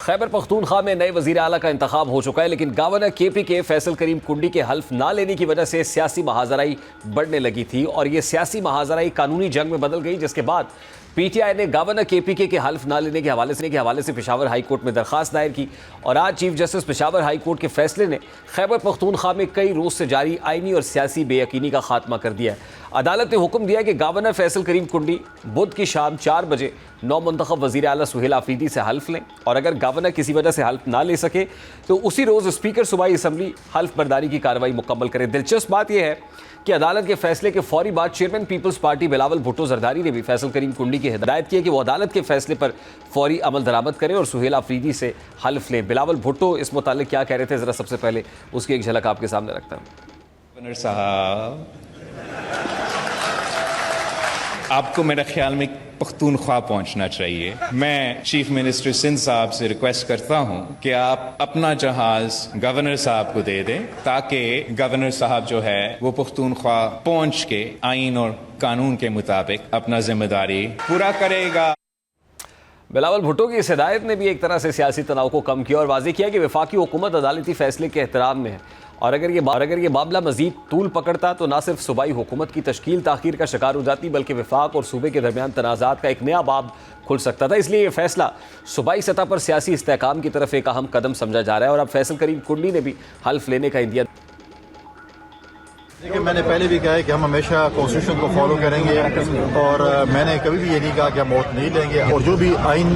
खैबर पख्तूनख्वा में नए वजीर आला का इंतखाब हो चुका है, लेकिन गवर्नर KP के फैसल करीम कुंडी के हल्फ ना लेने की वजह से सियासी महाजराई बढ़ने लगी थी और ये सियासी महाजराई कानूनी जंग में बदल गई, जिसके बाद PTI ने गवर्नर KP के हल्फ ना लेने के हवाले से पेशावर हाई कोर्ट में दरखास्त दायर की। और आज chief justice Peshawar high court के फैसले ने खैबर पख्तूनख्वा में कई रोज से जारी आईनी और सियासी बेयकीनी का खात्मा कर दिया है। अदालत ने हुक्म दिया कि गवर्नर फैसल करीम कुंडी बुध की शाम 4 बजे नौ मुंतखब वज़ीर आला सुहेल आफरीदी से हल्फ लें, और अगर गवर्नर किसी वजह से हल्फ ना ले सके तो उसी रोज़ स्पीकर सूबाई असम्बली हल्फ बर्दारी की कार्रवाई मुकम्मल करे। दिलचस्प बात यह है कि अदालत के फैसले के फौरी बाद chairman Peoples Party Bilawal Bhutto Zardari ने भी फैसल करीम कुंडी की हिदायत की है कि वो अदालत के फैसले पर फौरी अमल दरामद करें और सुहेल आफरीदी से हल्फ लें। बिलावल भुट्टो इस मुतालिक क्या कह रहे थे, ज़रा सबसे पहले उसकी एक झलक आपके सामने रखता हूँ। गवर्नर साहब, आपको मेरे ख्याल में पख्तूनख्वा पहुंचना चाहिए। मैं चीफ मिनिस्टर सिंध साहब से रिक्वेस्ट करता हूं कि आप अपना जहाज गवर्नर साहब को दे दें, ताकि गवर्नर साहब जो है वो पख्तूनख्वा पहुंच के आइन और कानून के मुताबिक अपना जिम्मेदारी पूरा करेगा। बिलावल भुट्टो की इस हिदायत ने भी एक तरह से सियासी तनाव को कम किया और वाज़ेह किया कि वफाकी हुकूमत अदालती फैसले के एहतराम में है, और अगर ये मामला मजीद तूल पकड़ता तो ना सिर्फ सूबाई हुकूमत की तश्कील ताख़ीर का शिकार हो जाती, बल्कि वफाक और सूबे के दरमियान तनाज़ात का एक नया बाब खुल सकता था। इसलिए ये फैसला सूबाई सतह पर सियासी इस्तेहकाम की तरफ एक अहम कदम समझा जा रहा है। और अब फैसल करीम कुंडी ने भी हल्फ लेने का इंदिया। देखिए, मैंने पहले भी कहा है कि हम हमेशा कॉन्स्टिट्यूशन को फॉलो करेंगे और मैंने कभी भी ये नहीं कहा कि हम वोट नहीं लेंगे, और जो भी आइन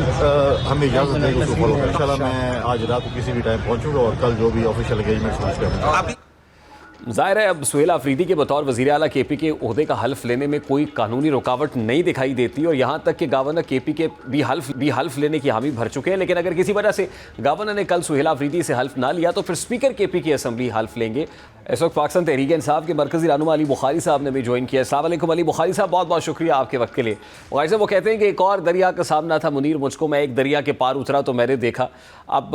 हमें इजाज़त देगी उसको फॉलो करेंगे। इंशाल्लाह मैं आज रात को किसी भी टाइम पहुंचूंगा और कल जो भी ऑफिशियल एंगेजमेंट ज़ाहिर है अब सुहेल आफरीदी के बतौर वज़ीर आला KP के ओहदे का हल्फ लेने में कोई कानूनी रुकावट नहीं दिखाई देती, और यहाँ तक कि गवर्नर KP के भी हल्फ लेने की हामी भर चुके हैं। लेकिन अगर किसी वजह से गवर्नर ने कल सुहेल आफरीदी से हल्फ ना लिया तो फिर स्पीकर KP की असम्बली हल्फ लेंगे। इस वक्त पाकिस्तान तहरीक इंसाफ के मरकज़ी रहनुमा अली बुखारी साहब ने भी ज्वाइन किया। अस्सलाम वालेकुम अली बुखारी साहब, बहुत बहुत शुक्रिया आपके वक्त के लिए। बुखारी साहब, वो कहते हैं कि एक और दरिया का सामना था मुनीर मुझको, मैं एक दरिया के पार उतरा तो मैंने देखा। अब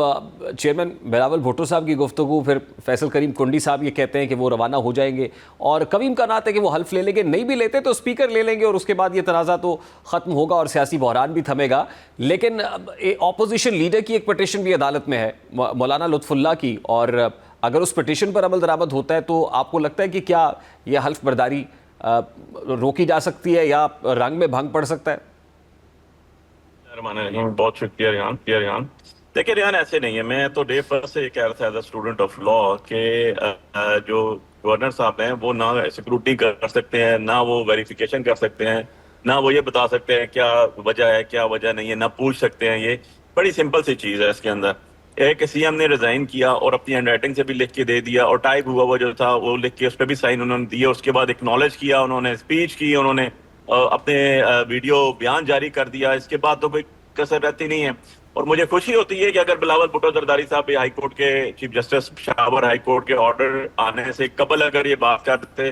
चेयरमैन बिलावल भुट्टो साहब की गुफ्तगू, फिर फैसल करीम कुंडी साहब ये कहते हैं कि वो रवाना हो जाएंगे और कभी इम्कानात है कि वो हल्फ ले लेंगे, नहीं भी लेते तो स्पीकर ले लेंगे और उसके बाद ये तनाज़ा तो ख़त्म होगा और सियासी बहरान भी थमेगा। लेकिन अपोजिशन लीडर की एक पटिशन भी अदालत में है, मौलाना लुत्फुल्लाह की, और अगर उस पटिशन पर अमल दरामद होता है तो आपको लगता है कि क्या यह हल्फ बर्दारी रोकी जा सकती है या रंग में भंग पड़ सकता है? बहुत शुक्रिया रियान। देखिए रियान, ऐसे नहीं है। मैं तो डे फर्स्ट से कह रहा था as a student of law के जो गवर्नर साहब हैं वो ना सिक्योरिटी कर सकते हैं, ना वो वेरिफिकेशन कर सकते हैं, ना वो ये बता सकते हैं क्या वजह है क्या वजह नहीं है, ना पूछ सकते हैं। ये बड़ी सिंपल सी चीज है। इसके अंदर एक CM ने रिजाइन किया और अपनी हैंडराइटिंग से भी लिख के दे दिया, और टाइप हुआ जो था वो लिख के उस पर भी साइन उन्होंने दिया। उसके बाद एक्नॉलेज किया, उन्होंने स्पीच की, उन्होंने अपने वीडियो बयान जारी कर दिया। इसके बाद तो कोई कसर रहती नहीं है। और मुझे खुशी होती है कि अगर बिलावल भुट्टो जरदारी साहब हाई कोर्ट के chief justice Peshawar high court के ऑर्डर आने से कबल अगर ये बात करते,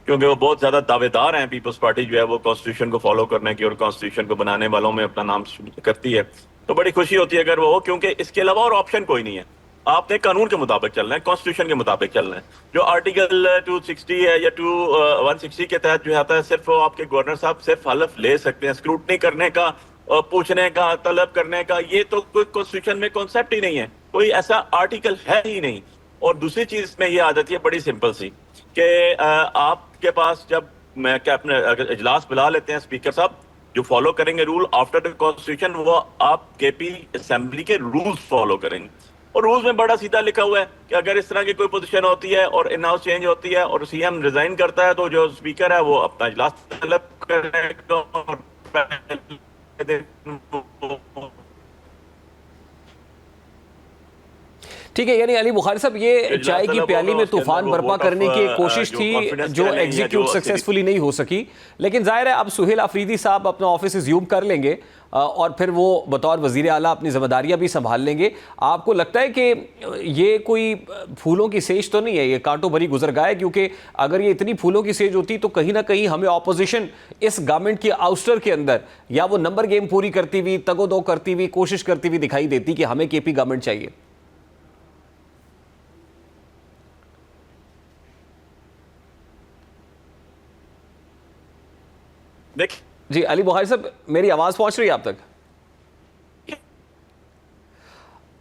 क्योंकि वो बहुत ज्यादा दावेदार हैं, पीपल्स पार्टी जो है वो कॉन्स्टिट्यूशन को फॉलो करने की और कॉन्स्टिट्यूशन को बनाने वालों में अपना नाम करती है, तो बड़ी खुशी होती है अगर वो, क्योंकि इसके अलावा और ऑप्शन कोई नहीं है। आपने कानून के मुताबिक चलना है, कॉन्स्टिट्यूशन के मुताबिक चलना है। जो आर्टिकल 260 है या 160 के तहत जो आता है, सिर्फ वो आपके गवर्नर साहब सिर्फ हल्फ ले सकते हैं। स्क्रूटनी करने का, पूछने का, तलब करने का, ये तो कोई कॉन्स्टिट्यूशन में कॉन्सेप्ट ही नहीं है, कोई ऐसा आर्टिकल है ही नहीं। और दूसरी चीज इसमें ये आ जाती है बड़ी सिंपल सी कि आपके पास जब मैं क्या अपने इजलास बुला लेते हैं स्पीकर साहब, जो फॉलो करेंगे रूल आफ्टर द कॉन्स्टिट्यूशन, वो आप KP असेंबली के रूल्स फॉलो करेंगे। और रूल्स में बड़ा सीधा लिखा हुआ है कि अगर इस तरह की कोई पोजीशन होती है और इन हाउस चेंज होती है और CM रिजाइन करता है, तो जो स्पीकर है वो अपना इजलास तलब करेगा और ठीक है, यानी अली बुखारी साहब ये चाय की प्याली में तूफान बर्पा करने की कोशिश थी जो एग्जीक्यूट सक्सेसफुली नहीं हो सकी। लेकिन जाहिर है अब सुहेल आफरीदी साहब अपना ऑफिस रिज्यूम कर लेंगे और फिर वो बतौर वज़ीर आला अपनी जिम्मेदारियां भी संभाल लेंगे। आपको लगता है कि ये कोई फूलों की सेज तो नहीं है, ये कांटों भरी गुजरगाह है? क्योंकि अगर ये इतनी फूलों की सेज होती तो कहीं ना कहीं हमें ऑपोजिशन इस गवर्नमेंट की आउस्टर के अंदर या वो नंबर गेम पूरी करती हुई, तगोदो करती हुई, कोशिश करती हुई दिखाई देती कि हमें KP गवर्नमेंट चाहिए। जी अली बुखारी साहब, मेरी आवाज पहुंच रही है आप तक?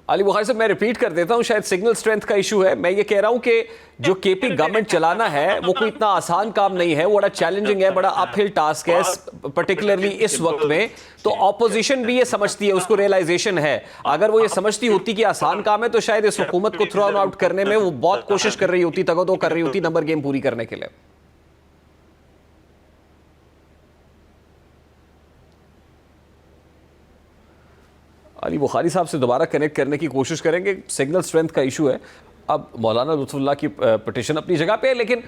अली बुखारी साहब, मैं रिपीट कर देता हूं, शायद सिग्नल स्ट्रेंथ का इशू है। मैं ये कह रहा हूं कि जो केपी गवर्नमेंट चलाना है वो कोई इतना आसान काम नहीं है, बड़ा चैलेंजिंग है, बड़ा अपहिल टास्क है, पर्टिकुलरली इस वक्त में। तो ऑपोजिशन भी ये समझती है, उसको रियलाइजेशन है। अगर वो ये समझती होती कि आसान काम है तो शायद इस हुकूमत को थ्रो आउट करने में वो बहुत कोशिश कर रही होती, तगदो कर रही होती नंबर गेम पूरी करने के लिए। अली बुखारी साहब से दोबारा कनेक्ट करने की कोशिश करेंगे, सिग्नल स्ट्रेंथ का इशू है। अब मौलाना लुत्फुल्लाह की पिटिशन अपनी जगह पे है, लेकिन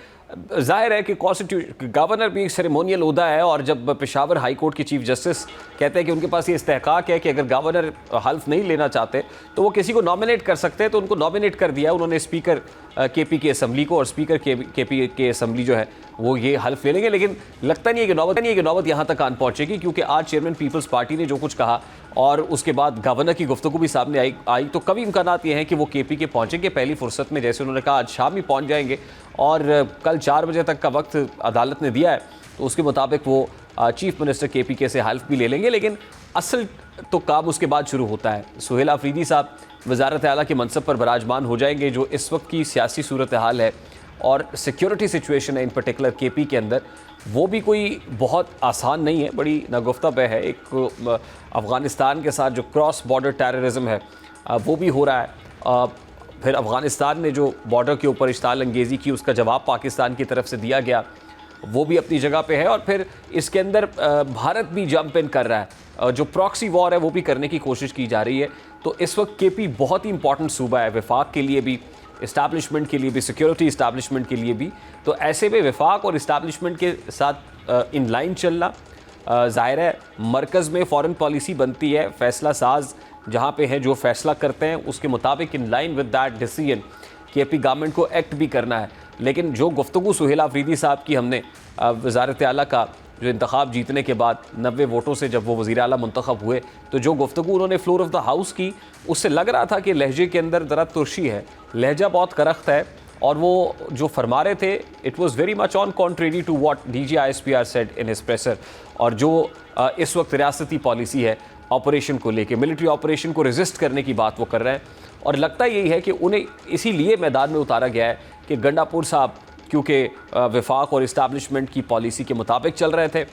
जाहिर है कि कॉन्स्टिट्यूशन गवर्नर भी एक सेरेमोनियल ओहदा है, और जब पेशावर हाई कोर्ट के चीफ जस्टिस कहते हैं कि उनके पास ये इस्तेहकाक है कि अगर गवर्नर हल्फ नहीं लेना चाहते तो वो किसी को नॉमिनेट कर सकते हैं, तो उनको नॉमिनेट कर दिया उन्होंने स्पीकर केपी की असम्बली को, और स्पीकर केपी की असम्बली जो है वो ये हल्फ ले लेंगे। लेकिन लगता नहीं है कि नौबत यहाँ तक आन पहुँचेगी, क्योंकि आज चेयरमैन पीपल्स पार्टी ने जो कुछ कहा और उसके बाद गवर्नर की गुफ्तगू भी सामने आई तो कभी इम्कानात ये हैं कि वो केपी के पहुँचेंगे पहली फुर्सत में, जैसे उन्होंने कहा आज शाम ही पहुँच जाएंगे, और कल 4 बजे तक का वक्त अदालत ने दिया है, तो उसके मुताबिक वो चीफ मिनिस्टर केपी के से हल्फ भी ले लेंगे। लेकिन असल तो काम उसके बाद शुरू होता है। सुहेल आफरीदी साहब वज़ारत आला के मनसब पर बराजमान हो जाएंगे। जो इस वक्त की सियासी सूरत हाल है और सिक्योरिटी सिचुएशन है इन पर्टिकुलर केपी के अंदर, वो भी कोई बहुत आसान नहीं है, बड़ी नागुफ्ता पे है। एक अफ़गानिस्तान के साथ जो क्रॉस बॉर्डर टेररिज्म है वो भी हो रहा है। फिर अफ़गानिस्तान ने जो बॉर्डर के ऊपर इश्ताल अंगेज़ी की, उसका जवाब पाकिस्तान की तरफ से दिया गया, वो भी अपनी जगह पे है। और फिर इसके अंदर भारत भी जंप इन कर रहा है, जो प्रॉक्सी वॉर है वो भी करने की कोशिश की जा रही है। तो इस वक्त केपी बहुत ही इंपॉर्टेंट सूबा है, वफाक के लिए भी, इस्टेब्लिशमेंट के लिए भी, सिक्योरिटी इस्टेब्लिशमेंट के लिए भी। तो ऐसे में वफाक और इस्टेब्लिशमेंट के साथ इन लाइन चलना ज़ाहिर है। मरकज़ में फ़ॉरेन पॉलिसी बनती है, फ़ैसला साज जहाँ पे है जो फ़ैसला करते हैं उसके मुताबिक in line with that decision KP government को एक्ट भी करना है। लेकिन जो गुफ्तगू सुहेल आफरीदी साहब की हमने वज़ारत आला का जो इंतखाब जीतने के बाद 90 वोटों से जब वो वज़ीर आला मुंतखब हुए, तो जो गुफ्तगू उन्होंने फ्लोर ऑफ द हाउस की, उससे लग रहा था कि लहजे के अंदर ज़रा तुर्शी है, लहजा बहुत करख्त है, और वो जो फरमा रहे थे it was very much on contrary to what DGISPR said in his presser. और जो इस वक्त रियासती पॉलिसी है ऑपरेशन को लेके, मिलिट्री ऑपरेशन को रेजिस्ट करने की बात वो कर रहे हैं, और लगता यही है कि उन्हें इसीलिए मैदान में उतारा गया है कि गंडापुर साहब क्योंकि वफाक और इस्टेब्लिशमेंट की पॉलिसी के मुताबिक चल रहे थे,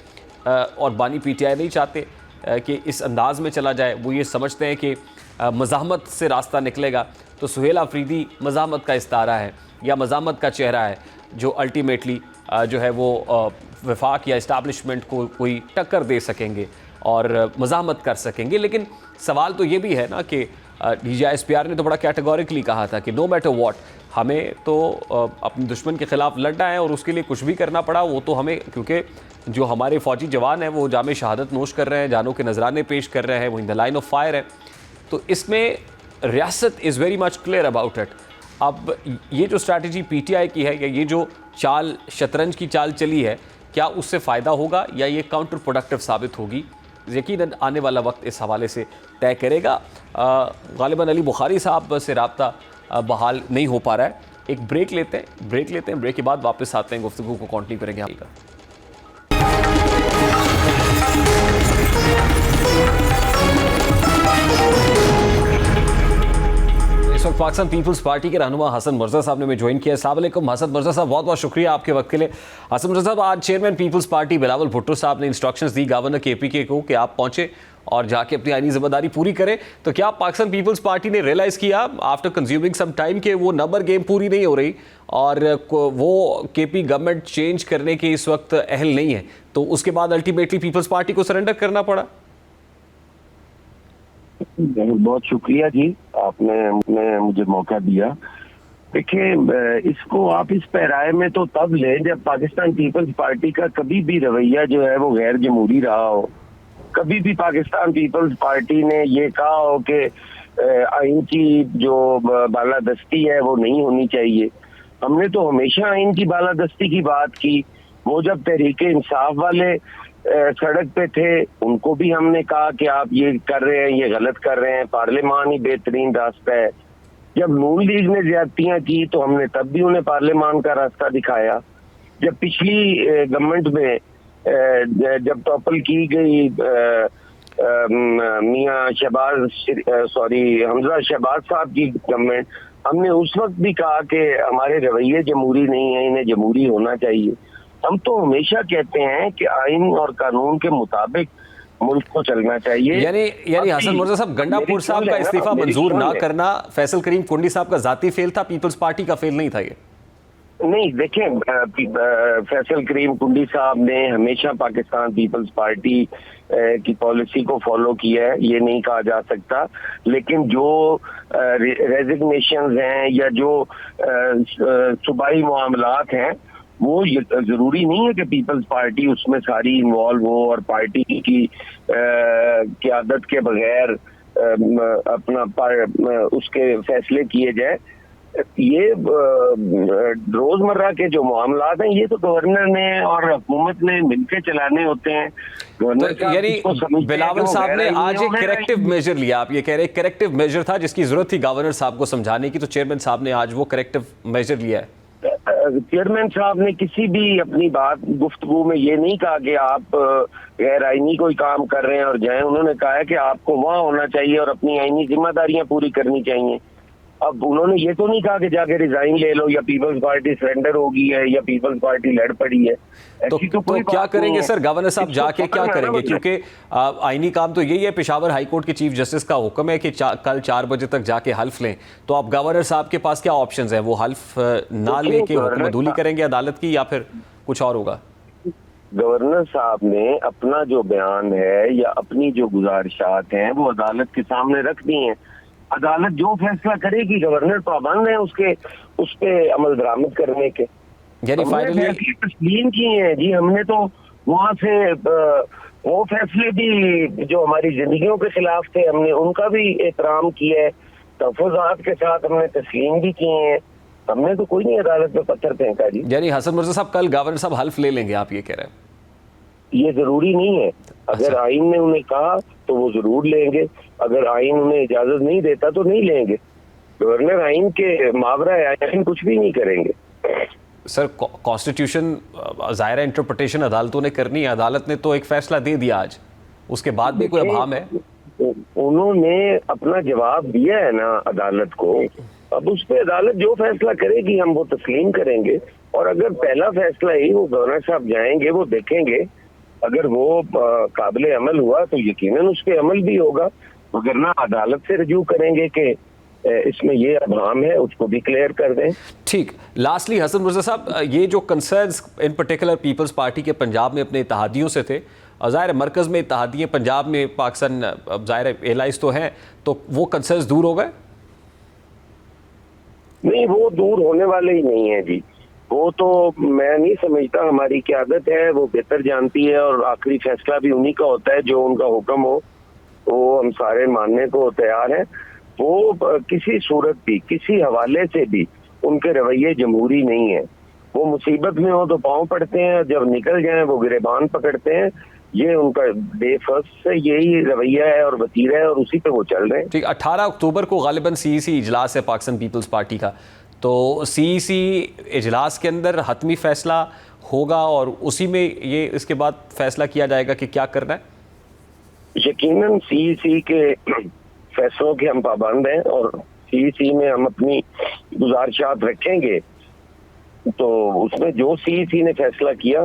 और बानी PTI नहीं चाहते कि इस अंदाज़ में चला जाए। वो ये समझते हैं कि मज़ाहमत से रास्ता निकलेगा। तो सुहेल आफरीदी मज़ाहमत का इस्तारा है या मज़ाहमत का चेहरा है, जो अल्टीमेटली जो है वो वफाक या इस्टेब्लिशमेंट को कोई टक्कर दे सकेंगे और मज़ाहमत कर सकेंगे। लेकिन सवाल तो ये भी है ना कि DGISPR ने तो बड़ा कैटेगोरिकली कहा था कि नो मैटर व्हाट, हमें तो अपने दुश्मन के ख़िलाफ़ लड़ना है और उसके लिए कुछ भी करना पड़ा वो तो हमें, क्योंकि जो हमारे फ़ौजी जवान हैं वो जामे शहादत नोश कर रहे हैं, जानों के नजराने पेश कर रहे हैं, वो in the line of fire है। तो इसमें रियासत is very much clear about it. अब ये जो स्ट्रैटेजी PTI की है या ये जो चाल, शतरंज की चाल चली है, क्या उससे फ़ायदा होगा या ये काउंटर प्रोडक्टिव साबित होगी, यकीनन आने वाला वक्त इस हवाले से तय करेगा। गालिबन अली बुखारी साहब से रब्ता बहाल नहीं हो पा रहा है। एक ब्रेक लेते हैं, ब्रेक के बाद वापस आते हैं, गुफ्तगू को कंटिन्यू करेंगे। हाल इस वक्त पाकिस्तान पीपल्स पार्टी के रहनुमा हसन मिर्ज़ा साहब ने ज्वाइन किया। अस्सलाम वालेकुम हसन मिर्ज़ा साहब, बहुत बहुत शुक्रिया आपके वक्त के लिए। हसन मिर्ज़ा साहब, आज chairman Peoples Party Bilawal Bhutto sahab ने इंस्ट्रक्शंस दी गवर्नर KPK को कि आप पहुंचे और जाके अपनी आईनी जिम्मेदारी पूरी करें। तो क्या पाकिस्तान पीपल्स पार्टी ने रियलाइज़ किया आफ्टर कंज्यूमिंग सम टाइम कि वो नंबर गेम पूरी नहीं हो रही और वो KP गवर्नमेंट चेंज करने के इस वक्त अहल नहीं है, तो उसके बाद अल्टीमेटली पीपल्स पार्टी को सरेंडर करना पड़ा? बहुत शुक्रिया जी, आपने मुझे मौका दिया। देखिए, इसको आप इस पैराए में तो तब लें जब पाकिस्तान पीपल्स पार्टी का कभी भी रवैया जो है वो गैर जमहूरी रहा हो। कभी भी पाकिस्तान पीपल्स पार्टी ने ये कहा हो कि आइन की जो बालादस्ती है वो नहीं होनी चाहिए। हमने तो हमेशा आइन की बालादस्ती की बात की। वो जब तहरीके इंसाफ वाले सड़क पे थे, उनको भी हमने कहा कि आप ये कर रहे हैं, ये गलत कर रहे हैं, पार्लियामान ही बेहतरीन रास्ता है। जब नून लीग ने ज्यादतियां की तो हमने तब भी उन्हें पार्लियामान का रास्ता दिखाया। जब पिछली गवर्नमेंट में जब टॉपल की गई मियां हमजा शहबाज साहब की गवर्नमेंट, हमने उस वक्त भी कहा कि हमारे रवैये जमहूरी नहीं है, इन्हें जमहूरी होना चाहिए। हम तो हमेशा कहते हैं कि आइन और कानून के मुताबिक मुल्क को चलना चाहिए। यानी हसन मुर्जा साहब, गंडापुर साहब का इस्तीफा मंजूर ना करना फैसल करीम कुंडी साहब का जाती फेल था, पीपल्स पार्टी का फेल नहीं था ये? नहीं, देखें, फैसल करीम कुंडी साहब ने हमेशा पाकिस्तान पीपल्स पार्टी की पॉलिसी को फॉलो किया है, ये नहीं कहा जा सकता। लेकिन जो रेजिग्नेशंस हैं या जो सूबाई मामलात हैं, वो जरूरी नहीं है कि पीपल्स पार्टी उसमें सारी इन्वॉल्व हो और पार्टी की क़यादत के बगैर अपना उसके फैसले किए जाए। ये रोजमर्रा के जो मामलात हैं, ये तो गवर्नर ने और हुकूमत ने मिलकर चलाने होते हैं। गवर्नर तो यानी बिलावल साहब ने आज एक करेक्टिव मेजर लिया, आप ये कह रहे हैं करेक्टिव मेजर था जिसकी जरूरत थी गवर्नर साहब को समझाने की, तो चेयरमैन साहब ने आज वो करेक्टिव मेजर लिया है। चेयरमैन साहब ने किसी भी अपनी बात गुफ्तगू में ये नहीं कहा कि आप गैर आईनी कोई काम कर रहे हैं और जाएं। उन्होंने कहा है कि आपको वहां होना चाहिए और अपनी आईनी जिम्मेदारियां पूरी करनी चाहिए। अब उन्होंने ये तो नहीं कहा कि जाके रिजाइन ले लो या पीपल्स पार्टी सरेंडर होगी है या पीपल्स पार्टी लड़ पड़ी है। तो क्या करेंगे सर गवर्नर साहब जाके, क्या करेंगे? क्योंकि आईनी काम तो यही है, पेशावर हाईकोर्ट के चीफ जस्टिस का हुक्म है कि कल 4 बजे तक जाके हल्फ लें। तो आप गवर्नर साहब के पास क्या ऑप्शंस हैं? वो हल्फ ना लेके हुक्मदुली करेंगे अदालत की या फिर कुछ और होगा? गवर्नर साहब ने अपना जो बयान है या अपनी जो गुजारिशात हैं वो अदालत के सामने रख दी हैं। अदालत जो फैसला करेगी, गवर्नर पाबंद है उस पे अमल दरामद करने के। यानी फाइनली तस्लीम किए हैं जी हमने, तो वहां से वो फैसले भी जो हमारी जिंदगियों के खिलाफ थे, हमने उनका भी एहतराम किया है, तहफ़्फ़ुज़ात के साथ हमने तस्लीम भी किए हैं। हमने तो कोई नहीं अदालत में पत्थर फेंका जी। यानी हसन मुर्जा साहब कल गवर्नर साहब हल्फ ले लेंगे, आप ये कह रहे हैं? ये जरूरी नहीं है। अगर आइन ने उन्हें कहा तो वो जरूर लेंगे, अगर आइन उन्हें इजाजत नहीं देता तो नहीं लेंगे। गवर्नर आइन के मावरा आइन कुछ भी नहीं करेंगे। सर कॉन्स्टिट्यूशन ज़ाहिर इंटरप्रिटेशन अदालतों ने करनी है, अदालत ने तो एक फैसला दे दिया आज, उसके बाद भी कोई अभाम है? उन्होंने अपना जवाब दिया है ना अदालत को, अब उस पर अदालत जो फैसला करेगी हम वो तस्लीम करेंगे। और अगर पहला फैसला ही वो गवर्नर साहब जाएंगे, वो देखेंगे, अगर वो काबिल अमल हुआ तो यकीनन उस पर अमल भी होगा, मगर ना अदालत से रजू करेंगे कि इसमें ये अभाम है, उसको भी क्लियर कर दें। ठीक, लास्टली हसन मुर्जा साहब, ये जो concerns in particular Peoples Party के पंजाब में अपने इत्तेहादियों से थे, ज़ाहिर मरकज़ में इत्तेहादियाँ, पंजाब में पाकिस्तान ज़ाहिर एलाइज तो हैं, तो वो कंसर्न्स दूर हो गए? नहीं, वो दूर होने वाले ही नहीं है जी। वो तो मैं नहीं समझता, हमारी क़यादत है, वो बेहतर जानती है और आखिरी फैसला भी उन्हीं का होता है, जो उनका हुक्म हो वो हम सारे मानने को तैयार हैं। वो किसी सूरत भी, किसी हवाले से भी उनके रवैये जमहूरी नहीं है। वो मुसीबत में हो तो पाँव पड़ते हैं, जब निकल जाएं वो गिरेबान पकड़ते हैं। ये उनका डे फर्स्ट से यही रवैया है और वतीरा है और उसी पे वो चल रहे हैं। ठीक, 18 अक्टूबर को गालिबन सीईसी इजलास है पाकिस्तान पीपल्स पार्टी का, तो सीईसी इजलास के अंदर हतमी फैसला होगा और उसी में ये इसके बाद फैसला किया जाएगा कि क्या करना है? यकीनन सीईसी के फैसलों के हम पाबंद हैं और सीईसी में हम अपनी गुजारिशात रखेंगे, तो उसमें जो सीईसी ने फैसला किया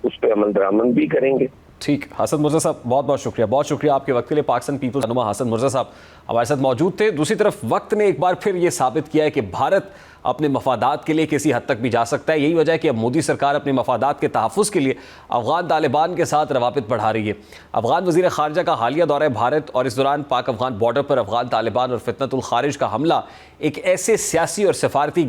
उस पर अमल दरामद भी करेंगे। ठीक, हसन मुर्जा साहब बहुत शुक्रिया आपके वक्त के लिए। पाकिस्तान पीपल्स रहनुमा हसन मुर्जा साहब हमारे साथ मौजूद थे। दूसरी तरफ वक्त ने एक बार फिर ये साबित किया है कि भारत अपने मफादात के लिए किसी हद तक भी जा सकता है। यही वजह है कि अब मोदी सरकार अपने मफादात के तहफ़्फ़ुज़ के लिए अफ़गान तालिबान के साथ रवाबित बढ़ा रही है। अफ़गान वज़ीर ख़ारजा का हालिया दौरा भारत और इस दौरान पाक अफ़गान बॉर्डर पर अफ़गान तालिबान और फितनतुल ख़ारिज का हमला एक ऐसे सियासी और सफारती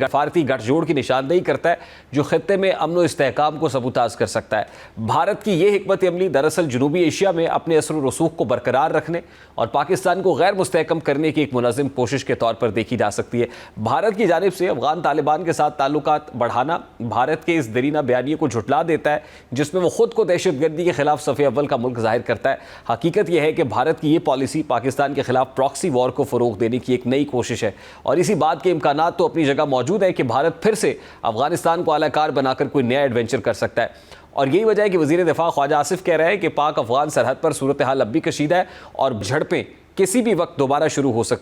गठजोड़ की निशानदेही करता है जो ख़ित्ते में अमन व इस्तेहकाम को सबूताज़ कर सकता है। भारत की ये हिकमत अमली दरअसल जनूबी एशिया में अपने असर व रसूख को बरकरार रखने और पाकिस्तान को गैर मुस्तहकम करने की एक मुनज़्ज़म कोशिश के तौर पर देखी जा सकती है। भारत की जानिब से अफ़गान तालिबान के साथ ताल्लुकात बढ़ाना भारत के इस दरीना बयानिए को झुटला देता है जिसमें वो खुद को दहशतगर्दी के खिलाफ सफ़े अव्वल का मुल्क जाहिर करता है। हकीकत यह है कि भारत की ये पॉलिसी पाकिस्तान के खिलाफ प्रॉक्सी वॉर को फ़रोग़ देने की एक नई कोशिश है और इसी बात के इम्कानात तो अपनी जगह मौजूद है कि भारत फिर से अफगानिस्तान को आलाकार बनाकर कोई नया एडवेंचर कर सकता है। और यही वजह है कि वज़ीर दिफा ख्वाजा आसिफ कह रहे हैं कि पाक अफगान सरहद पर सूरत हाल अब भी कशीदा है और झड़पें किसी भी वक्त दोबारा शुरू हो सकती